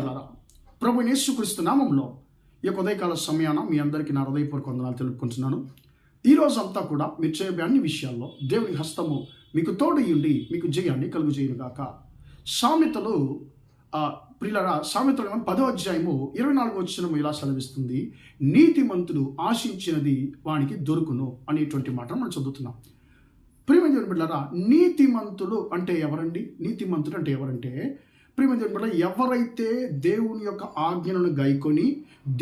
బిడ్డలారా, ప్రభు యేసుక్రీస్తు నామంలో ఈ ఉదయకాల సమయాన మీ అందరికీ నా హృదయపూర్వక వందనాలు తెలుపుకుంటున్నాను. ఈ రోజు అంతా కూడా మీరు చేయబోయే అన్ని విషయాల్లో దేవుని హస్తము మీకు తోడయుండి మీకు జయాన్ని కలుగు చేయనుగాక. సామెతలు ప్రియులారా, సామెతలు 10వ అధ్యాయము 24వ వచనం ఇలా సెలవిస్తుంది, నీతిమంతుడు ఆశించినది వానికి దొరుకును అనేటువంటి మాట మనం చదువుతున్నాం. ప్రియమైన దేవుని బిడ్డలారా, నీతిమంతుడు అంటే ఎవరండి? నీతిమంతుడు అంటే ఎవరంటే ప్రియమైన దేవుని బిడ్డలారా, ఎవరైతే దేవుని యొక్క ఆజ్ఞలను గైకొని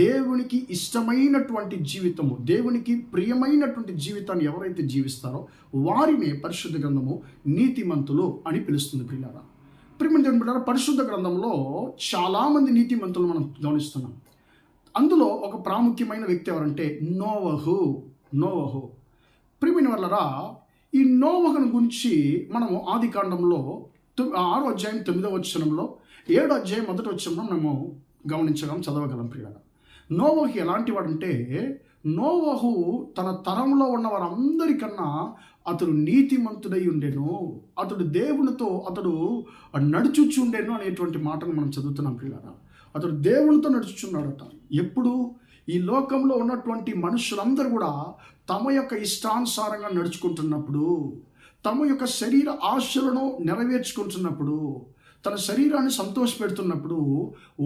దేవునికి ఇష్టమైనటువంటి జీవితము, దేవునికి ప్రియమైనటువంటి జీవితాన్ని ఎవరైతే జీవిస్తారో వారినే పరిశుద్ధ గ్రంథము నీతిమంతులు అని పిలుస్తుంది. ప్రియులారా, ప్రియమైన దేవుని బిడ్డలారా, పరిశుద్ధ గ్రంథంలో చాలామంది నీతిమంతులు మనం గమనిస్తున్నాం. అందులో ఒక ప్రాముఖ్యమైన వ్యక్తి ఎవరంటే నోవహు. ప్రియమైన వాళ్ళరా, ఈ నోవహును గురించి మనము ఆది కాండంలో 6వ అధ్యాయం 9వ వచనంలో, 7వ అధ్యాయం 1వ వచనంలో మనము చదవగలం. ప్రియులారా, నోవహు ఎలాంటి వాడంటే, నోవహు తన తరంలో ఉన్న వారందరికన్నా అతడు నీతిమంతుడై ఉండెను, అతడు దేవునితో నడుచుచుండెను అనేటువంటి మాటను మనం చదువుతున్నాం. ప్రియులారా, అతడు దేవునితో నడుచుచున్నాడట. ఎప్పుడు? ఈ లోకంలో ఉన్నటువంటి మనుషులందరూ కూడా తమ యొక్క ఇష్టానుసారంగా నడుచుకుంటున్నప్పుడు, తమ యొక్క శరీర ఆశలను నెరవేర్చుకుంటున్నప్పుడు, తన శరీరాన్ని సంతోషపెడుతున్నప్పుడు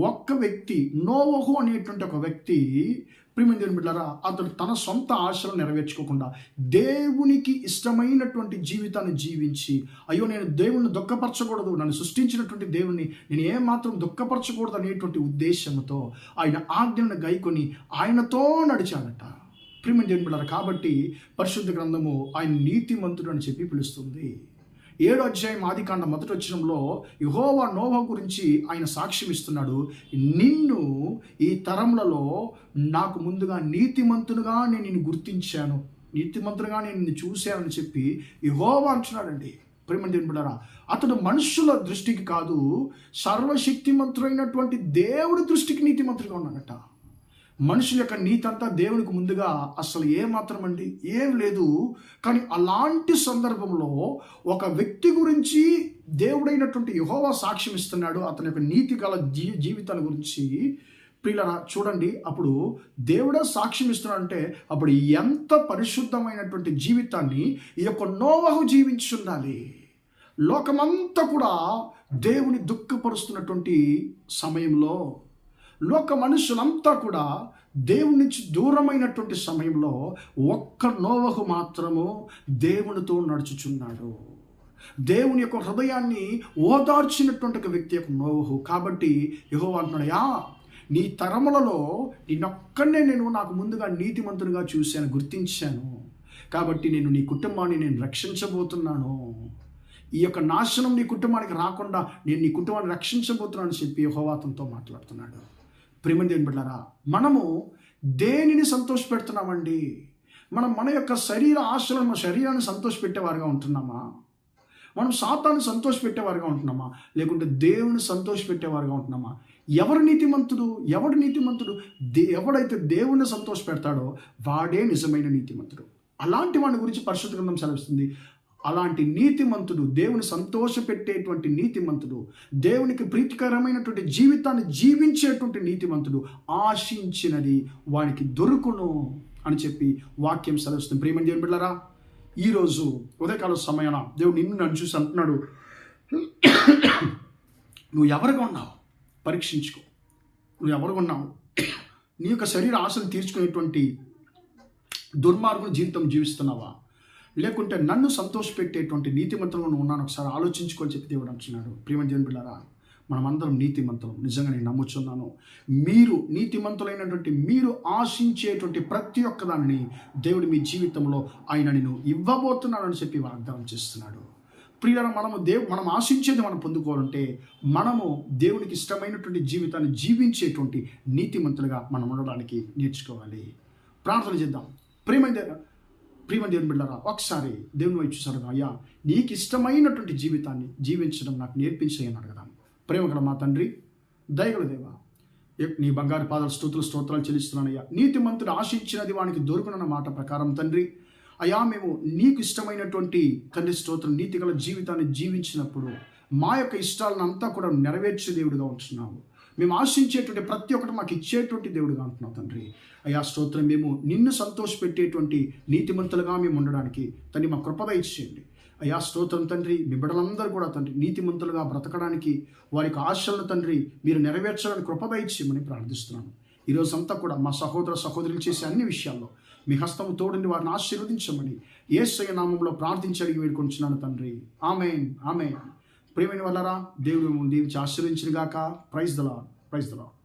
ఒక్క వ్యక్తి, నోవహు అనేటువంటి ఒక వ్యక్తి, ప్రియమైన దేవుని బిడ్డలారా, అతడు తన సొంత ఆశలను నెరవేర్చుకోకుండా దేవునికి ఇష్టమైనటువంటి జీవితాన్ని జీవించి, అయ్యో నేను దేవుణ్ణి దుఃఖపరచకూడదు, నన్ను సృష్టించినటువంటి దేవుణ్ణి నేను ఏమాత్రం దుఃఖపరచకూడదు అనేటువంటి ఉద్దేశంతో ఆయన ఆజ్ఞలను గైకొని ఆయనతో నడిచాడట. ప్రియమైన దేవుని బిడ్డలారా, కాబట్టి పరిశుద్ధ గ్రంథము ఆయన నీతిమంతుడు అని చెప్పి పిలుస్తుంది. 7వ అధ్యాయం ఆది కాండం 1వ వచనంలో యెహోవా నోవహు గురించి ఆయన సాక్ష్యం ఇస్తున్నాడు. నిన్ను ఈ తరములలో నాకు ముందుగా నీతిమంతునిగా నేను నిన్ను గుర్తించాను, నీతిమంతునిగా నేను నిన్ను చూశానని చెప్పి యెహోవా అంటున్నాడండి. ప్రియమైన దేవుని బిడ్డలారా, అతడు మనుషుల దృష్టికి కాదు, సర్వశక్తిమంతుడైనటువంటి దేవుడి దృష్టికి నీతిమంతుడిగా ఉన్నాడట. మనుషుల యొక్క నీతి అంతా దేవునికి ముందుగా అసలు ఏమాత్రం అండి, ఏం లేదు. కానీ అలాంటి సందర్భంలో ఒక వ్యక్తి గురించి దేవుడైనటువంటి యెహోవా సాక్ష్యం ఇస్తున్నాడు, అతని యొక్క నీతి గల జీవితాల గురించి. ప్రియులారా, చూడండి, అప్పుడు దేవుడే సాక్ష్యం ఇస్తున్నాడంటే అప్పుడు ఎంత పరిశుద్ధమైనటువంటి జీవితాన్ని ఈ యొక్క నోవహు జీవించుండాలి. లోకమంతా కూడా దేవుని దుఃఖపరుస్తున్నటువంటి సమయంలో, లోక మనుషులంతా కూడా దేవుని నుంచి దూరమైనటువంటి సమయంలో ఒక్క నోవహు మాత్రము దేవునితో నడుచుచున్నాడు. దేవుని యొక్క హృదయాన్ని ఓదార్చినటువంటి ఒక వ్యక్తి యొక్క నోవహు. కాబట్టి యెహోవా అంటున్నాడు, నీ తరములలో నిన్నొక్కనే నేను నాకు ముందుగా నీతిమంతునిగా చూశాను, గుర్తించాను. కాబట్టి నేను నీ కుటుంబాన్ని నేను రక్షించబోతున్నాను. ఈ యొక్క నాశనం నీ కుటుంబానికి రాకుండా నేను నీ కుటుంబాన్ని రక్షించబోతున్నాను అని చెప్పి యెహోవా అతనితో మాట్లాడుతున్నాడు. ప్రియమైన దేవుని బిడ్డలారా, మనము దేనిని సంతోషపెడుతున్నామండి? మన యొక్క శరీర ఆశలను, మన శరీరాన్ని సంతోషపెట్టేవారుగా ఉంటున్నామా? మనం సాతాన్ని సంతోషపెట్టేవారుగా ఉంటున్నామా? లేకుంటే దేవుని సంతోషపెట్టేవారుగా ఉంటున్నామా? ఎవరు నీతిమంతుడు? ఎవడైతే దేవుని సంతోషపెడతాడో వాడే నిజమైన నీతిమంతుడు. అలాంటి వాడి గురించి పరిశుద్ధ గ్రంథం సెలవిస్తుంది. అలాంటి నీతిమంతుడు, దేవుని సంతోషపెట్టేటువంటి నీతిమంతుడు, దేవునికి ప్రీతికరమైనటువంటి జీవితాన్ని జీవించేటువంటి నీతిమంతుడు ఆశించినది వానికి దొరుకును అని చెప్పి వాక్యం సెలవుస్తుంది. ప్రియమైన దేవుని బిడ్డలారా, ఈరోజు ఉదయకాల సమయాన దేవుడు నన్ను చూసి అంటున్నాడు, నువ్వు ఎవరుగా ఉన్నావు పరీక్షించుకో. నువ్వు ఎవరుగా ఉన్నావు? నీ యొక్క శరీర ఆశను తీర్చుకునేటువంటి దుర్మార్గుని జీవితం జీవిస్తున్నావా, లేకుంటే నన్ను సంతోషపెట్టేటువంటి నీతిమంతులను ఉన్నాను? ఒకసారి ఆలోచించుకొని చెప్పి దేవుడు అంటున్నాడు. ప్రియమైన దేవుని బిడ్డలారా, మనమందరం నీతిమంతులం. నిజంగా నేను నమ్ముచున్నాను. మీరు నీతిమంతులైనటువంటి మీరు ఆశించేటువంటి ప్రతి ఒక్క దానిని దేవుడు మీ జీవితంలో ఆయన నేను ఇవ్వబోతున్నానని చెప్పి వాగ్దానం చేస్తున్నాడు. ప్రియులారా, మనం ఆశించేది మనం పొందుకోవాలంటే మనము దేవునికి ఇష్టమైనటువంటి జీవితాన్ని జీవించేటువంటి నీతిమంతులుగా మనం ఉండడానికి నేర్చుకోవాలి. ప్రార్థన చేద్దాం. ప్రియమైన దేవుని బిడ్డలారా, ఒకసారి దేవుని వైపు చూసారు, అయ్యా నీకు ఇష్టమైనటువంటి జీవితాన్ని జీవించడం నాకు నేర్పించేయని అడగదాం. ప్రేమగల మా తండ్రి, దయగల దేవా, నీ బంగారు పాదాలు స్తోత్రాలు చెల్లిస్తున్నానయ్యా. నీతిమంతుడు ఆశించినది వానికి దొరుకునన్న మాట ప్రకారం తండ్రి, అయ్యా మేము నీకు ఇష్టమైనటువంటి తండ్రి స్తోత్రం నీతిగల జీవితాన్ని జీవించినప్పుడు మా యొక్క ఇష్టాలను అంతా కూడా నెరవేర్చే దేవుడిగా ఉంటున్నావు. మేము ఆశించేటువంటి ప్రతి ఒక్కటి మాకు ఇచ్చేటువంటి దేవుడుగా అంటున్నావు తండ్రి. అయ్యా స్తోత్రం, మేము నిన్ను సంతోషపెట్టేటువంటి నీతిమంతులుగా మేము ఉండడానికి తండ్రి మా కృపద ఇచ్చేయండి. అయ్యా స్తోత్రం తండ్రి, మీ బిడ్డలందరూ కూడా తండ్రి నీతిమంతులుగా బ్రతకడానికి వారికి ఆశలను తండ్రి మీరు నెరవేర్చడానికి కృపద ఇచ్చేయమని ప్రార్థిస్తున్నాను. ఈరోజంతా కూడా మా సహోదర సహోదరులు చేసే అన్ని విషయాల్లో మీ హస్తము తోడుని వారిని ఆశీర్వదించమని యేసయ్య నామములో ప్రార్థించి అడిగి వేడుకొంచున్నాను తండ్రి. ఆమేన్, ఆమేన్. ప్రియమైన వాళ్ళరా, దేవుడు దీవించి ఆశీర్వదించును గాక. Praise the Lord, praise the lord.